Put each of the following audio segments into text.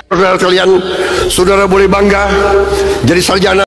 Saudara sekalian, saudara boleh bangga jadi sarjana.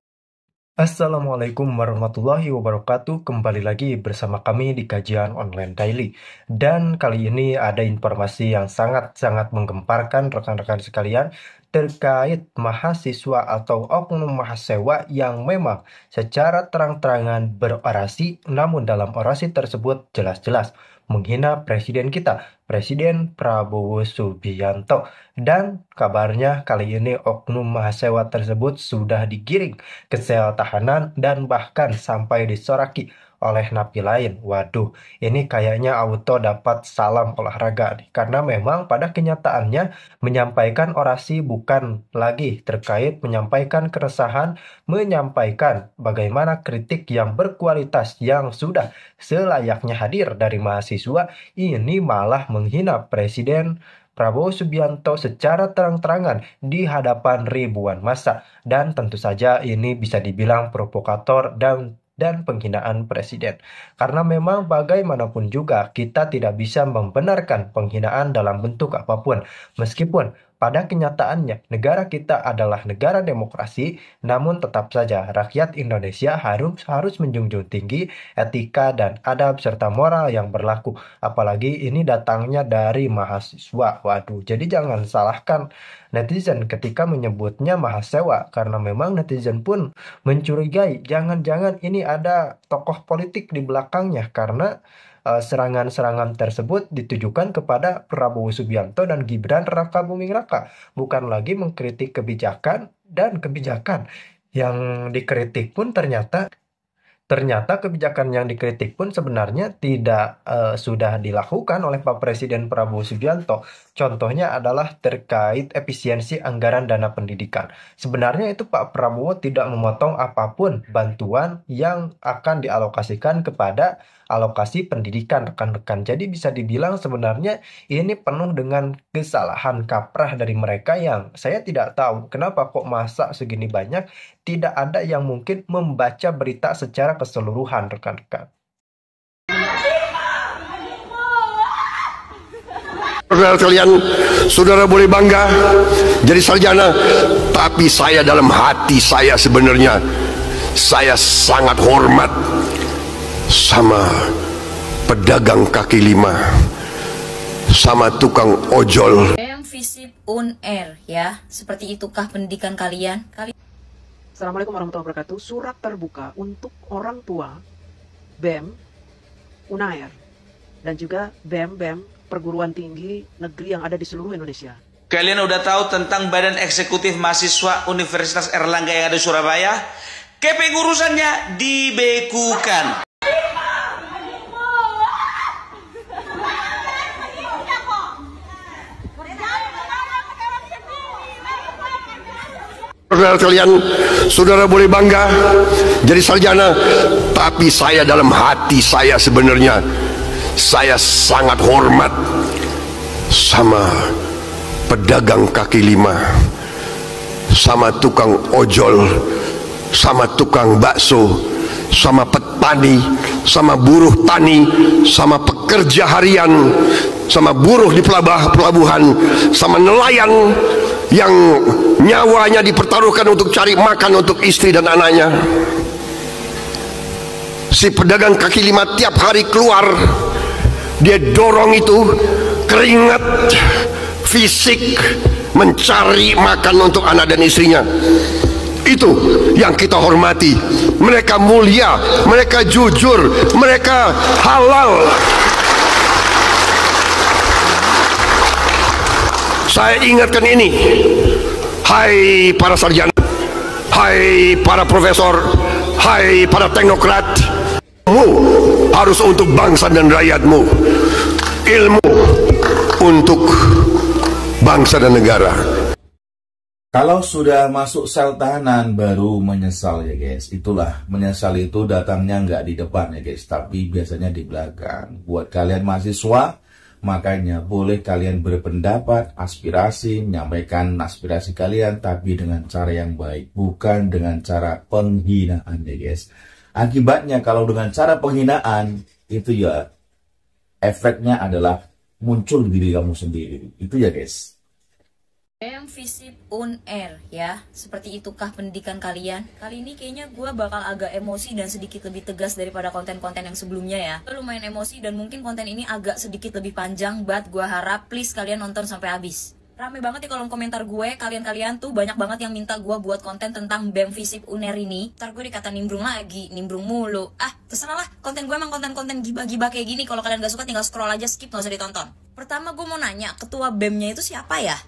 Assalamualaikum warahmatullahi wabarakatuh. Kembali lagi bersama kami di kajian online daily. Dan kali ini ada informasi yang sangat-sangat menggemparkan rekan-rekan sekalian terkait mahasiswa atau oknum mahasiswa yang memang secara terang-terangan berorasi, namun dalam orasi tersebut jelas-jelas menghina presiden kita, Presiden Prabowo Subianto. Dan kabarnya kali ini oknum mahasiswa tersebut sudah digiring ke sel tahanan dan bahkan sampai disoraki oleh napi lain. Waduh, ini kayaknya auto dapat salam olahraga nih. Karena memang pada kenyataannya menyampaikan orasi bukan lagi terkait menyampaikan keresahan, menyampaikan bagaimana kritik yang berkualitas yang sudah selayaknya hadir dari mahasiswa, ini malah menghina Presiden Prabowo Subianto secara terang-terangan di hadapan ribuan massa. Dan tentu saja ini bisa dibilang provokator dan penghinaan presiden. Karena memang bagaimanapun juga kita tidak bisa membenarkan penghinaan dalam bentuk apapun. Meskipun pada kenyataannya negara kita adalah negara demokrasi, namun tetap saja rakyat Indonesia harus menjunjung tinggi etika dan adab serta moral yang berlaku. Apalagi ini datangnya dari mahasiswa. Waduh, jadi jangan salahkan netizen ketika menyebutnya mahasiswa, karena memang netizen pun mencurigai jangan-jangan ini ada tokoh politik di belakangnya, karena serangan-serangan tersebut ditujukan kepada Prabowo Subianto dan Gibran Raka Buming Raka, bukan lagi mengkritik kebijakan, dan kebijakan yang dikritik pun Ternyata kebijakan yang dikritik pun sebenarnya tidak sudah dilakukan oleh Pak Presiden Prabowo Subianto. Contohnya adalah terkait efisiensi anggaran dana pendidikan. Sebenarnya itu Pak Prabowo tidak memotong apapun bantuan yang akan dialokasikan kepada alokasi pendidikan, rekan-rekan. Jadi bisa dibilang sebenarnya ini penuh dengan kesalahan kaprah dari mereka yang saya tidak tahu kenapa kok masa segini banyak tidak ada yang mungkin membaca berita secara keseluruhan, rekan-rekan. Saudara sekalian, saudara boleh bangga jadi sarjana, tapi saya dalam hati saya sebenarnya saya sangat hormat sama pedagang kaki lima, sama tukang ojol. BEM Visip Unair ya, seperti itukah pendidikan kalian? Assalamualaikum warahmatullahi wabarakatuh. Surat terbuka untuk orang tua BEM, Unair, dan juga BEM perguruan tinggi negeri yang ada di seluruh Indonesia. Kalian udah tahu tentang Badan Eksekutif Mahasiswa Universitas Erlangga yang ada di Surabaya? Kepengurusannya dibekukan. Saudara sekalian, saudara boleh bangga jadi sarjana, tapi saya dalam hati saya sebenarnya saya sangat hormat sama pedagang kaki lima, sama tukang ojol, sama tukang bakso, sama petani, sama buruh tani, sama pekerja harian, sama buruh di pelabuhan, sama nelayan yang nyawanya dipertaruhkan untuk cari makan untuk istri dan anaknya. Si pedagang kaki lima tiap hari keluar, dia dorong itu keringat fisik mencari makan untuk anak dan istrinya. Itu yang kita hormati. Mereka mulia, mereka jujur, mereka halal. Saya ingatkan ini, hai para sarjana, hai para profesor, hai para teknokrat, ilmu harus untuk bangsa dan rakyatmu, ilmu untuk bangsa dan negara. Kalau sudah masuk sel tahanan baru menyesal ya guys. Itulah, menyesal itu datangnya nggak di depan ya guys, tapi biasanya di belakang. Buat kalian mahasiswa, makanya boleh kalian berpendapat, aspirasi, menyampaikan aspirasi kalian, tapi dengan cara yang baik, bukan dengan cara penghinaan ya guys. Akibatnya kalau dengan cara penghinaan, itu ya efeknya adalah muncul di diri kamu sendiri. Itu ya guys. BEM FISIP UNER ya, seperti itukah pendidikan kalian? Kali ini kayaknya gue bakal agak emosi dan sedikit lebih tegas daripada konten-konten yang sebelumnya ya. Gue lumayan emosi dan mungkin konten ini agak sedikit lebih panjang, but gue harap please kalian nonton sampai habis. Rame banget di kolom komentar gue, kalian-kalian tuh banyak banget yang minta gue buat konten tentang BEM FISIP UNER ini. Ntar gue dikata nimbrung lagi, nimbrung mulu. Terserah lah, konten gue emang konten-konten gibah-gibah kayak gini. Kalau kalian gak suka tinggal scroll aja, skip, gak usah ditonton. Pertama gue mau nanya, ketua BEM-nya itu siapa ya?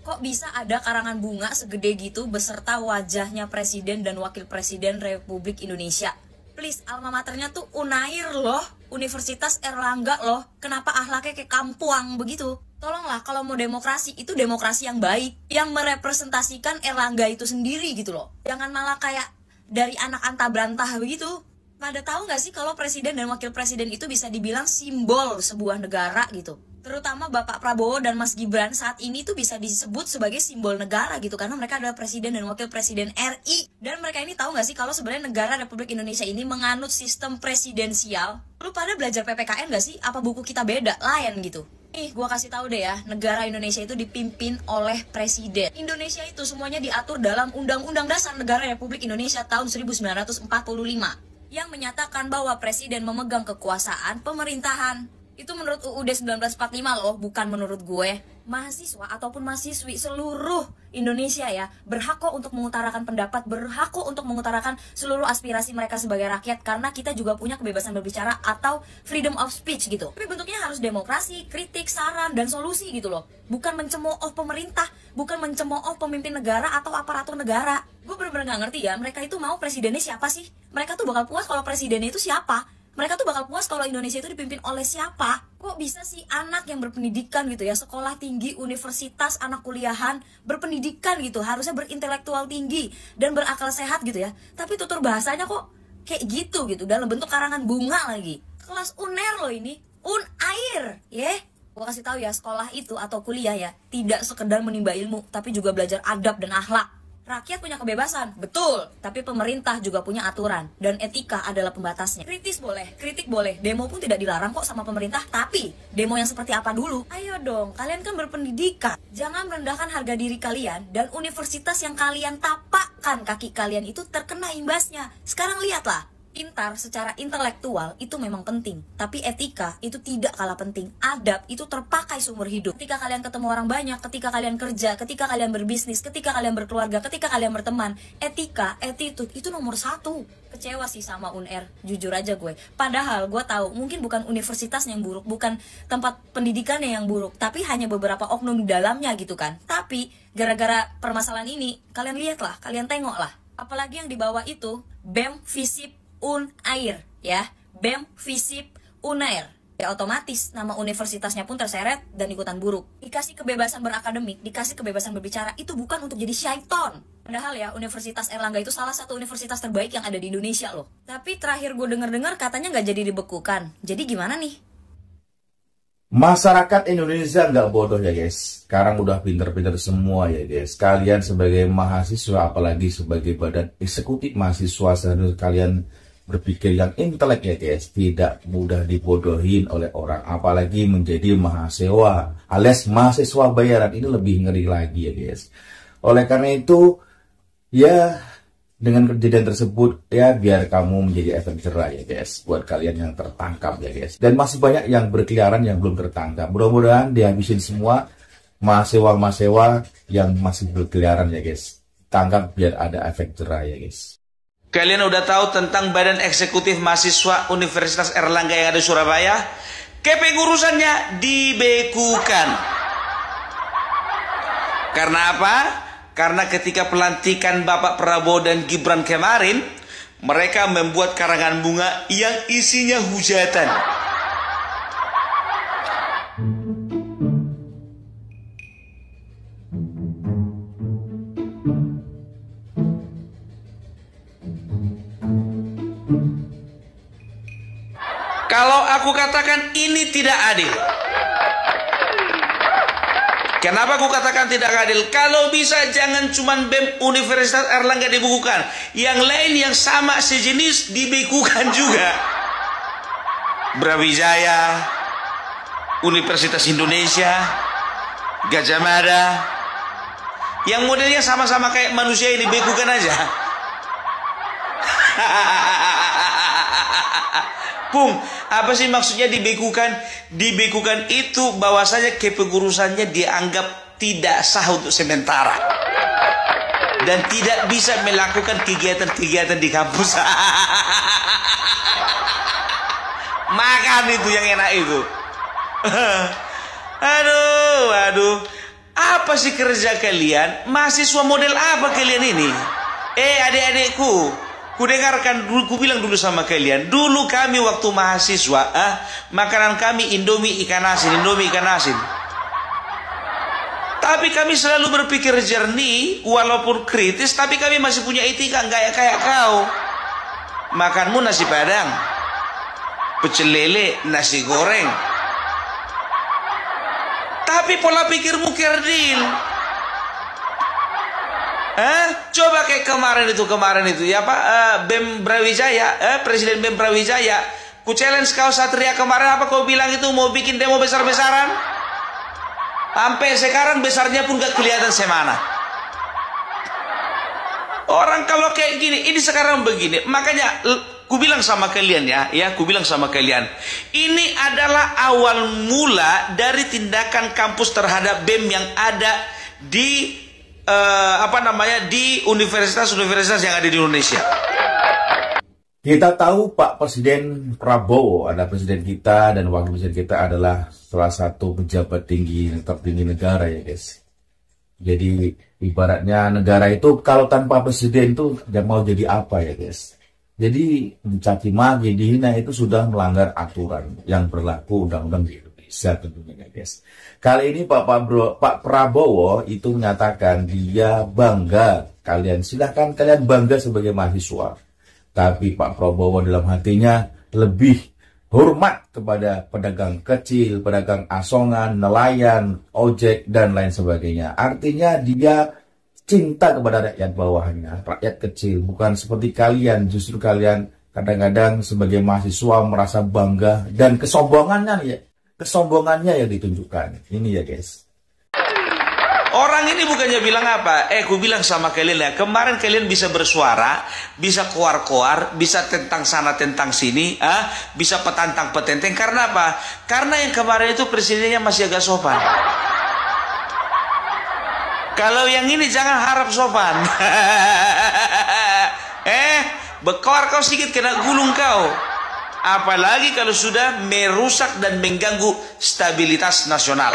Kok bisa ada karangan bunga segede gitu beserta wajahnya Presiden dan Wakil Presiden Republik Indonesia? Please, alma maternya tuh UNAIR loh, Universitas Erlangga loh. Kenapa akhlaknya kayak kampuang begitu? Tolonglah, kalau mau demokrasi, itu demokrasi yang baik, yang merepresentasikan Erlangga itu sendiri gitu loh. Jangan malah kayak dari anak anta berantah begitu. Pada tahu gak sih kalau Presiden dan Wakil Presiden itu bisa dibilang simbol sebuah negara gitu? Terutama Bapak Prabowo dan Mas Gibran saat ini tuh bisa disebut sebagai simbol negara gitu, karena mereka adalah Presiden dan Wakil Presiden RI. Dan mereka ini tahu gak sih kalau sebenarnya negara Republik Indonesia ini menganut sistem presidensial? Lu pada belajar PPKN gak sih? Apa buku kita beda? Lain gitu. Gua kasih tahu deh ya, negara Indonesia itu dipimpin oleh Presiden. Indonesia itu semuanya diatur dalam Undang-Undang Dasar Negara Republik Indonesia tahun 1945 yang menyatakan bahwa Presiden memegang kekuasaan pemerintahan. Itu menurut UUD 1945 loh, bukan menurut gue. Mahasiswa ataupun mahasiswi seluruh Indonesia ya berhak kok untuk mengutarakan pendapat, berhak kok untuk mengutarakan seluruh aspirasi mereka sebagai rakyat, karena kita juga punya kebebasan berbicara atau freedom of speech gitu. Tapi bentuknya harus demokrasi, kritik, saran, dan solusi gitu loh. Bukan mencemooh pemerintah, bukan mencemooh pemimpin negara atau aparatur negara. Gue bener-bener gak ngerti ya, mereka itu mau presidennya siapa sih? Mereka tuh bakal puas kalau presidennya itu siapa? Mereka tuh bakal puas kalau Indonesia itu dipimpin oleh siapa? Kok bisa sih anak yang berpendidikan gitu ya, sekolah tinggi, universitas, anak kuliahan, berpendidikan gitu, harusnya berintelektual tinggi dan berakal sehat gitu ya, tapi tutur bahasanya kok kayak gitu dalam bentuk karangan bunga lagi. Kelas UNER loh ini, UNAIR, ya. Gue kasih tahu ya, sekolah itu atau kuliah ya tidak sekedar menimba ilmu, tapi juga belajar adab dan akhlak. Rakyat punya kebebasan, betul, tapi pemerintah juga punya aturan, dan etika adalah pembatasnya. Kritis boleh, kritik boleh, demo pun tidak dilarang kok sama pemerintah, tapi demo yang seperti apa dulu? Ayo dong, kalian kan berpendidikan, jangan merendahkan harga diri kalian, dan universitas yang kalian tapakkan kaki kalian itu terkena imbasnya. Sekarang lihatlah, pintar secara intelektual itu memang penting, tapi etika itu tidak kalah penting. Adab itu terpakai seumur hidup. Ketika kalian ketemu orang banyak, ketika kalian kerja, ketika kalian berbisnis, ketika kalian berkeluarga, ketika kalian berteman, etika, attitude itu nomor 1. Kecewa sih sama UNER, jujur aja gue. Padahal gue tahu mungkin bukan universitasnya yang buruk, bukan tempat pendidikannya yang buruk, tapi hanya beberapa oknum di dalamnya gitu kan. Tapi gara-gara permasalahan ini, kalian lihatlah, kalian tengoklah, apalagi yang di bawah itu BEM FISIP UNAIR ya, BEM FISIP UNAIR. Ya otomatis nama universitasnya pun terseret dan ikutan buruk. Dikasih kebebasan berakademik, dikasih kebebasan berbicara, itu bukan untuk jadi syaiton. Padahal ya, Universitas Erlangga itu salah satu universitas terbaik yang ada di Indonesia loh. Tapi terakhir gue denger-dengar katanya nggak jadi dibekukan. Jadi gimana nih? Masyarakat Indonesia nggak bodoh ya guys. Sekarang udah pinter-pinter semua ya guys. Kalian sebagai mahasiswa, apalagi sebagai badan eksekutif mahasiswa, seharusnya kalian berpikir yang intelek ya guys, tidak mudah dibodohin oleh orang, apalagi menjadi mahasiswa alias mahasiswa bayaran. Ini lebih ngeri lagi ya guys. Oleh karena itu ya, dengan kejadian tersebut ya, biar kamu menjadi efek jerah ya guys, buat kalian yang tertangkap ya guys, dan masih banyak yang berkeliaran yang belum tertangkap. Mudah-mudahan dihabisin semua mahasiswa yang masih berkeliaran ya guys, tangkap biar ada efek jerah ya guys. Kalian udah tahu tentang Badan Eksekutif Mahasiswa Universitas Erlangga yang ada di Surabaya? Kepengurusannya dibekukan. Karena apa? Karena ketika pelantikan Bapak Prabowo dan Gibran kemarin, mereka membuat karangan bunga yang isinya hujatan. Kalau aku katakan ini tidak adil. Kenapa aku katakan tidak adil? Kalau bisa jangan cuma BEM Universitas Erlangga dibukukan, yang lain yang sama sejenis dibekukan juga. Brawijaya, Universitas Indonesia, Gajah Mada, Yang modelnya sama-sama kayak manusia ini, bekukan aja. Pung, apa sih maksudnya dibekukan? Dibekukan itu bahwasanya kepengurusannya dianggap tidak sah untuk sementara. Dan tidak bisa melakukan kegiatan-kegiatan di kampus. Makan itu yang enak itu. Aduh. Apa sih kerja kalian? Mahasiswa model apa kalian ini? Adik-adikku, ku dengarkan dulu, ku bilang dulu sama kalian. Dulu kami waktu mahasiswa, makanan kami Indomie ikan asin. Tapi kami selalu berpikir jernih, walaupun kritis, tapi kami masih punya etika, nggak kayak kau. Makanmu nasi padang, pecel lele, nasi goreng. Tapi pola pikirmu kerdil. Coba kayak kemarin itu ya Pak, BEM Brawijaya, Presiden BEM Brawijaya. Ku challenge kau Satria kemarin, apa kau bilang itu mau bikin demo besar-besaran? Sampai sekarang besarnya pun gak kelihatan semana. Orang kalau kayak gini, ini sekarang begini. Makanya ku bilang sama kalian ku bilang sama kalian. Ini adalah awal mula dari tindakan kampus terhadap BEM yang ada di di universitas-universitas yang ada di Indonesia. Kita tahu Pak Presiden Prabowo, ada presiden kita dan wakil presiden kita adalah salah satu pejabat tertinggi negara ya guys. Jadi ibaratnya negara itu kalau tanpa presiden itu tidak mau jadi apa ya guys. Jadi mencaci maki, dihina itu sudah melanggar aturan yang berlaku undang-undang di Indonesia tentunya guys. Kali ini Pak Prabowo itu menyatakan dia bangga, silahkan kalian bangga sebagai mahasiswa. Tapi Pak Prabowo dalam hatinya lebih hormat kepada pedagang kecil, pedagang asongan, nelayan, ojek, dan lain sebagainya. Artinya dia cinta kepada rakyat bawahnya, rakyat kecil. Bukan seperti kalian, justru kalian kadang-kadang sebagai mahasiswa merasa bangga. Dan kesombongannya yang ditunjukkan. Ini ya guys. Orang ini bukannya bilang apa? Ku bilang sama kalian ya, kemarin kalian bisa bersuara, bisa koar-koar, bisa tentang sana tentang sini, bisa petantang petenteng. Karena apa? Karena yang kemarin itu presidennya masih agak sopan. Kalau yang ini jangan harap sopan. Bekor kau sedikit kena gulung kau. Apalagi kalau sudah merusak dan mengganggu stabilitas nasional.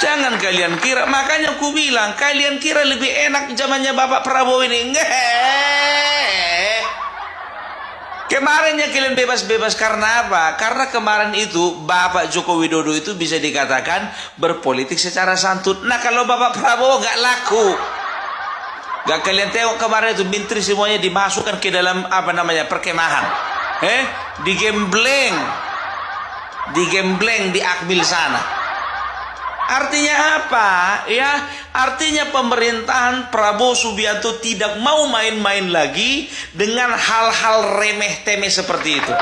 Jangan kalian kira, makanya aku bilang, kalian kira lebih enak zamannya Bapak Prabowo ini. Kemarinnya kalian bebas-bebas karena apa? Karena kemarin itu Bapak Joko Widodo itu bisa dikatakan berpolitik secara santun. Nah kalau Bapak Prabowo gak laku. Gak kalian tengok kemarin itu menteri semuanya dimasukkan ke dalam perkemahan. Digembleng di Akmil sana. Artinya apa? Ya, artinya pemerintahan Prabowo Subianto tidak mau main-main lagi dengan hal-hal remeh-temeh seperti itu.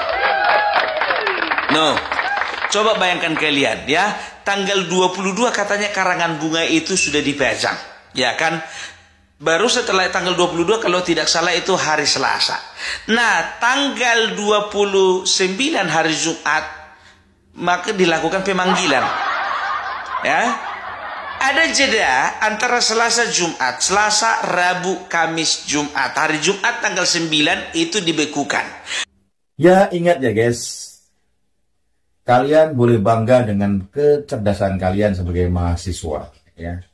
Coba bayangkan kalian ya, tanggal 22 katanya karangan bunga itu sudah dipajang. Ya kan? Baru setelah tanggal 22 kalau tidak salah itu hari Selasa. Nah, tanggal 29 hari Jumat maka dilakukan pemanggilan. Ya, ada jeda antara Selasa Jumat, Selasa, Rabu, Kamis, Jumat. Hari Jumat tanggal 9 itu dibekukan. Ya ingat ya guys, kalian boleh bangga dengan kecerdasan kalian sebagai mahasiswa ya.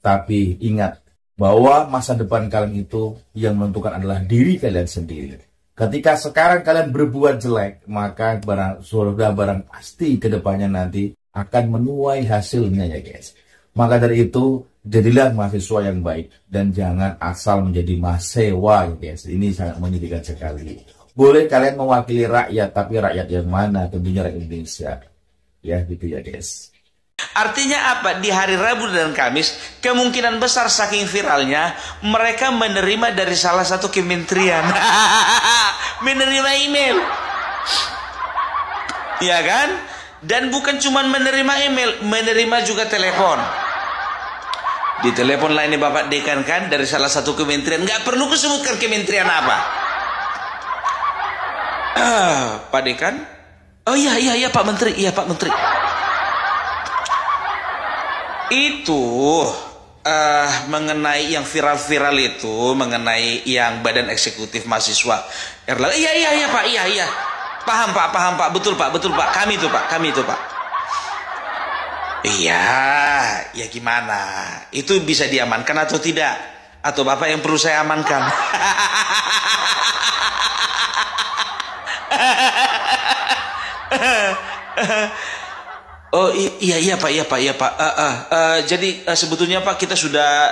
Tapi ingat bahwa masa depan kalian itu yang menentukan adalah diri kalian sendiri. Ketika sekarang kalian berbuat jelek, maka barang pasti kedepannya nanti akan menuai hasilnya ya guys. Maka dari itu jadilah mahasiswa yang baik dan jangan asal menjadi mahasiswa ya guys. Ini sangat menyedihkan sekali. Boleh kalian mewakili rakyat, tapi rakyat yang mana? Tentunya rakyat Indonesia. Ya gitu ya guys. Artinya apa? Di hari Rabu dan Kamis kemungkinan besar saking viralnya mereka menerima dari salah satu kementerian. Menerima email. Ya kan? Dan bukan cuma menerima email, menerima juga telepon. Di telepon lainnya Bapak Dekan kan dari salah satu kementerian, nggak perlu kusebutkan kementerian apa. Pak Dekan, oh iya Pak Menteri, iya Pak Menteri. Itu mengenai yang viral-viral itu, mengenai yang badan eksekutif mahasiswa Erlangga. Iya Pak, iya. Paham Pak, betul Pak, kami itu Pak. Iya, ya gimana? Itu bisa diamankan atau tidak? Atau Bapak yang perlu saya amankan? Oh iya Pak. Jadi sebetulnya Pak kita sudah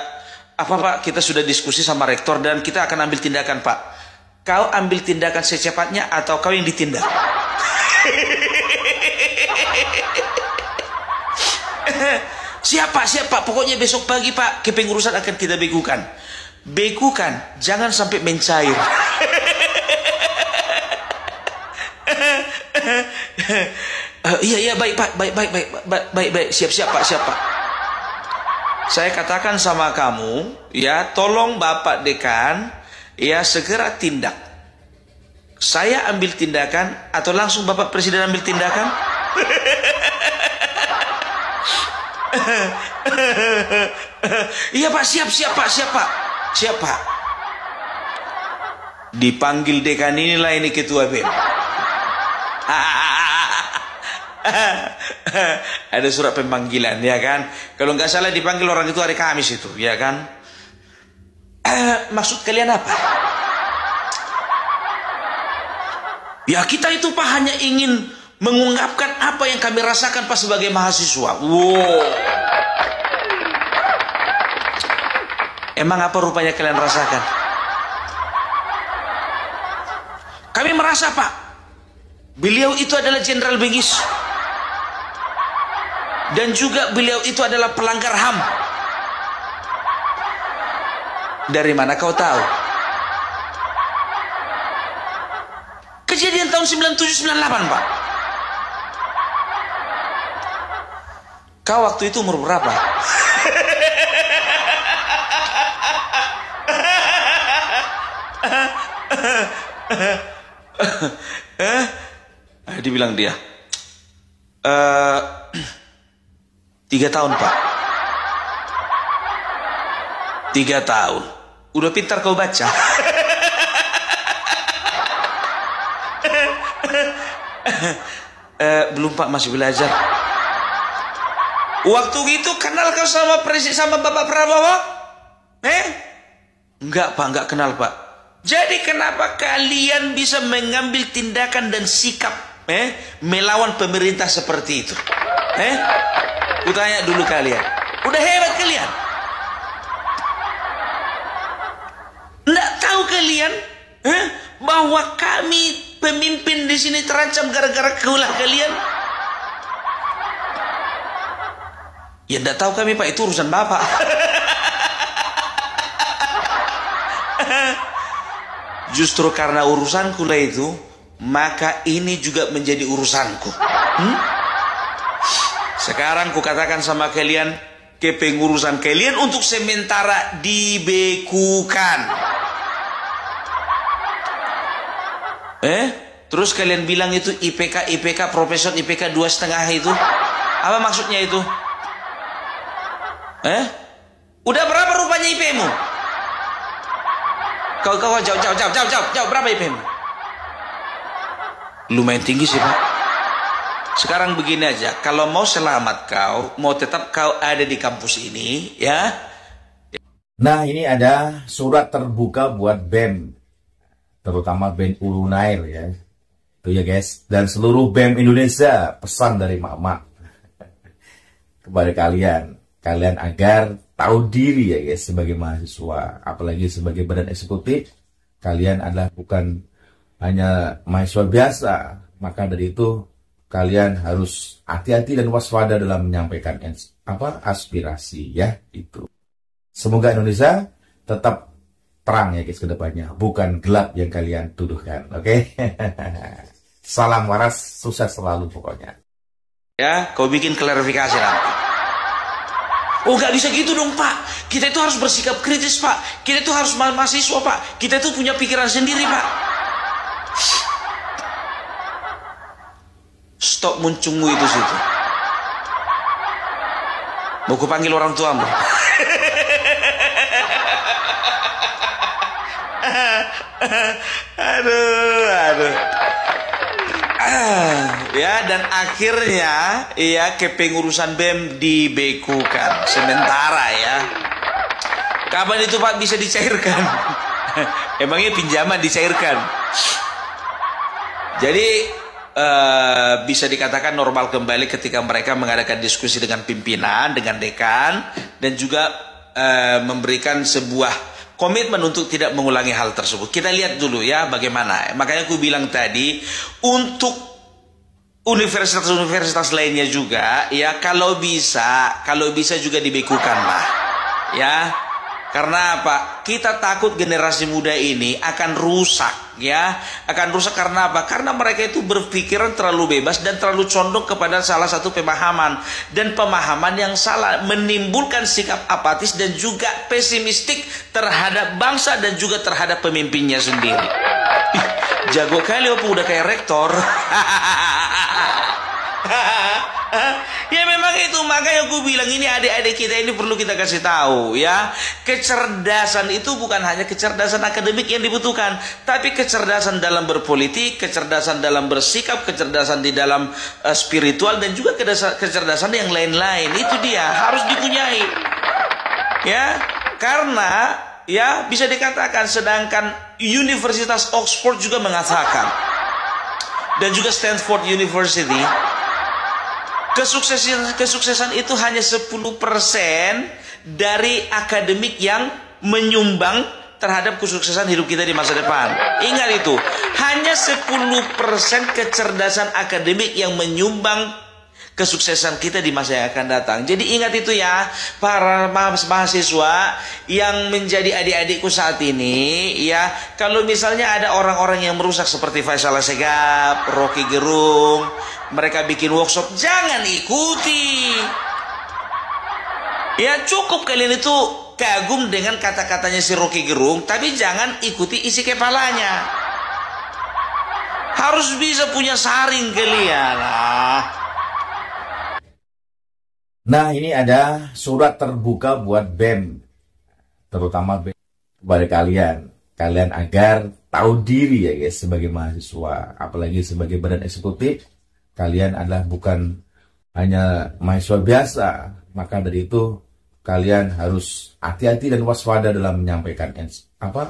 kita sudah diskusi sama rektor dan kita akan ambil tindakan Pak. Kau ambil tindakan secepatnya atau kau yang ditindak? Siapa? Pokoknya besok pagi Pak, kepengurusan akan kita bekukan. Jangan sampai mencair. Iya baik Pak, baik. Siap Pak. Saya katakan sama kamu, ya tolong Bapak Dekan, ya segera tindak. Saya ambil tindakan atau langsung Bapak Presiden ambil tindakan? Iya Pak, siap Pak. Dipanggil dekan inilah ini ketua BEM. Ada surat pemanggilan ya kan. Kalau nggak salah dipanggil orang itu hari Kamis itu ya kan. Maksud kalian apa? Ya kita itu Pak hanya ingin mengungkapkan apa yang kami rasakan Pak sebagai mahasiswa. Wow. Emang apa rupanya kalian rasakan? Kami merasa Pak, beliau itu adalah Jenderal Bengis. Dan juga beliau itu adalah pelanggar HAM. Dari mana kau tahu? Kejadian tahun 97-98 Pak. Kau waktu itu umur berapa? Dibilang dia 3 tahun Pak. 3 tahun. Udah pintar kau baca. Belum Pak, masih belajar. Waktu itu kenal kau sama Bapak Prabowo? Enggak Pak, enggak kenal Pak. Jadi kenapa kalian bisa mengambil tindakan dan sikap melawan pemerintah seperti itu? Kutanya dulu kalian. Udah hebat kalian. Nggak tahu kalian bahwa kami pemimpin di sini terancam gara-gara keulah kalian? Ya nggak tahu kami Pak, itu urusan Bapak. Justru karena urusanku lah itu, maka ini juga menjadi urusanku. Sekarang ku katakan sama kalian, kepengurusan kalian untuk sementara dibekukan. Terus kalian bilang itu IPK profesor IPK 2,5 itu apa maksudnya itu? Udah berapa rupanya IP-mu? Kau jawab berapa IP-mu? Lumayan tinggi sih Pak. Sekarang begini aja, kalau mau selamat kau, mau tetap kau ada di kampus ini ya. Nah ini ada surat terbuka buat BEM, terutama BEM Unair ya. Itu ya guys, dan seluruh BEM Indonesia, pesan dari Mak-Mak kepada kalian agar tahu diri ya guys sebagai mahasiswa, apalagi sebagai badan eksekutif. Kalian adalah bukan hanya mahasiswa biasa, maka dari itu kalian harus hati-hati dan waspada dalam menyampaikan aspirasi ya itu. Semoga Indonesia tetap terang ya guys ke depannya, bukan gelap yang kalian tuduhkan. Oke? Salam waras, sukses selalu pokoknya. Ya, kau bikin klarifikasi nanti. Oh nggak bisa gitu dong Pak. Kita itu harus bersikap kritis Pak. Kita itu harus mahasiswa Pak. Kita itu punya pikiran sendiri Pak. Stop muncungmu itu situ. Mau kupanggil orang tuamu. aduh. Ya, dan akhirnya ya kepengurusan BEM dibekukan sementara ya. Kapan itu Pak bisa dicairkan? Emangnya pinjaman dicairkan? Jadi bisa dikatakan normal kembali ketika mereka mengadakan diskusi dengan pimpinan, dengan dekan, dan juga memberikan sebuah komitmen untuk tidak mengulangi hal tersebut. Kita lihat dulu ya bagaimana. Makanya aku bilang tadi, untuk universitas-universitas lainnya juga ya kalau bisa juga dibekukan lah ya. Karena apa? Kita takut generasi muda ini akan rusak ya. Akan rusak karena apa? Karena mereka itu berpikiran terlalu bebas dan terlalu condong kepada salah satu pemahaman. Dan pemahaman yang salah menimbulkan sikap apatis dan juga pesimistik terhadap bangsa dan juga terhadap pemimpinnya sendiri. Jago kali apa udah kayak rektor. Ya memang itu, makanya aku bilang ini adik-adik kita ini perlu kita kasih tahu ya. Kecerdasan itu bukan hanya kecerdasan akademik yang dibutuhkan, tapi kecerdasan dalam berpolitik, kecerdasan dalam bersikap, kecerdasan di dalam spiritual, dan juga kecerdasan yang lain-lain. Itu dia harus dipunyai ya. Karena ya bisa dikatakan, sedangkan Universitas Oxford juga mengatakan, dan juga Stanford University, kesuksesan itu hanya 10% dari akademik yang menyumbang terhadap kesuksesan hidup kita di masa depan. Ingat itu, hanya 10% kecerdasan akademik yang menyumbang kesuksesan kita di masa yang akan datang. Jadi ingat itu ya, para mahasiswa yang menjadi adik-adikku saat ini ya. Kalau misalnya ada orang-orang yang merusak seperti Faisal Assegaf, Rocky Gerung, mereka bikin workshop, jangan ikuti. Ya cukup kalian itu kagum dengan kata-katanya si Rocky Gerung, tapi jangan ikuti isi kepalanya. Harus bisa punya saring kalian. Nah, ini ada surat terbuka buat BEM, terutama BEM, kepada kalian agar tahu diri ya guys, sebagai mahasiswa, apalagi sebagai badan eksekutif. Kalian adalah bukan hanya mahasiswa biasa, maka dari itu kalian harus hati-hati dan waspada dalam menyampaikan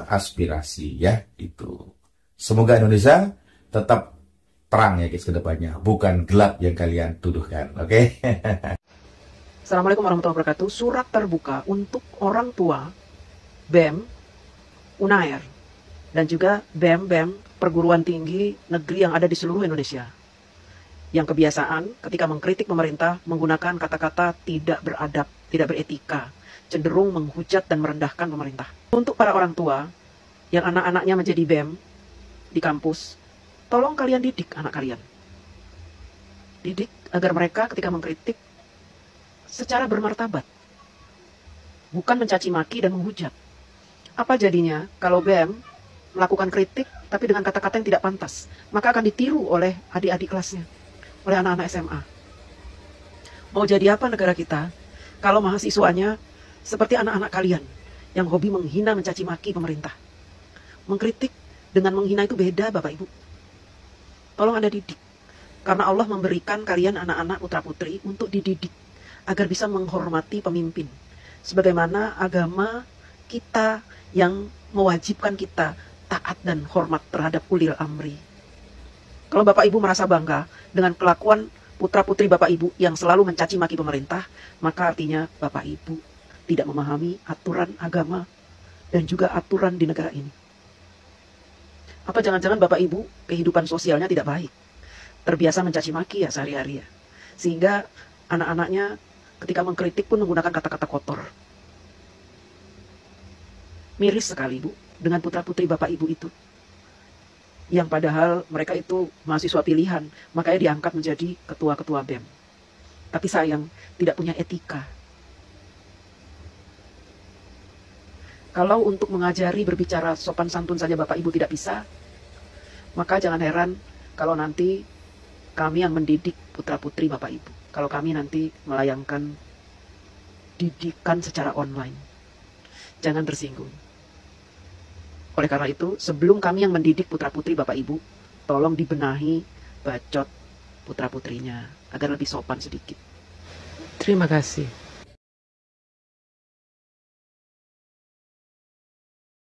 aspirasi ya. Itu semoga Indonesia tetap terang ya guys ke depannya, bukan gelap yang kalian tuduhkan. Oke? Assalamualaikum warahmatullahi wabarakatuh. Surat terbuka untuk orang tua BEM, Unair, dan juga BEM perguruan tinggi negeri yang ada di seluruh Indonesia, yang kebiasaan ketika mengkritik pemerintah menggunakan kata-kata tidak beradab, tidak beretika, cenderung menghujat dan merendahkan pemerintah. Untuk para orang tua yang anak-anaknya menjadi BEM di kampus, tolong kalian didik anak kalian. Didik agar mereka ketika mengkritik secara bermartabat, bukan mencaci maki dan menghujat. Apa jadinya kalau BEM melakukan kritik tapi dengan kata-kata yang tidak pantas? Maka akan ditiru oleh adik-adik kelasnya, oleh anak-anak SMA. Mau jadi apa negara kita kalau mahasiswanya seperti anak-anak kalian yang hobi menghina, mencaci maki pemerintah? Mengkritik dengan menghina itu beda, Bapak Ibu. Tolong Anda didik, karena Allah memberikan kalian anak-anak putra putri untuk dididik agar bisa menghormati pemimpin, sebagaimana agama kita yang mewajibkan kita taat dan hormat terhadap ulil amri. Kalau Bapak Ibu merasa bangga dengan kelakuan putra-putri Bapak Ibu yang selalu mencaci maki pemerintah, maka artinya Bapak Ibu tidak memahami aturan agama dan juga aturan di negara ini. Apa jangan-jangan Bapak Ibu kehidupan sosialnya tidak baik, terbiasa mencaci maki ya sehari-hari ya, sehingga anak-anaknya ketika mengkritik pun menggunakan kata-kata kotor. Miris sekali Bu dengan putra-putri Bapak Ibu itu, yang padahal mereka itu mahasiswa pilihan, makanya diangkat menjadi ketua-ketua BEM. Tapi sayang, tidak punya etika. Kalau untuk mengajari berbicara sopan santun saja Bapak Ibu tidak bisa, maka jangan heran kalau nanti kami yang mendidik putra-putri Bapak Ibu. Kalau kami nanti melayangkan didikan secara online. Jangan tersinggung. Oleh karena itu, sebelum kami yang mendidik putra-putri Bapak Ibu, tolong dibenahi bacot putra-putrinya agar lebih sopan sedikit. Terima kasih.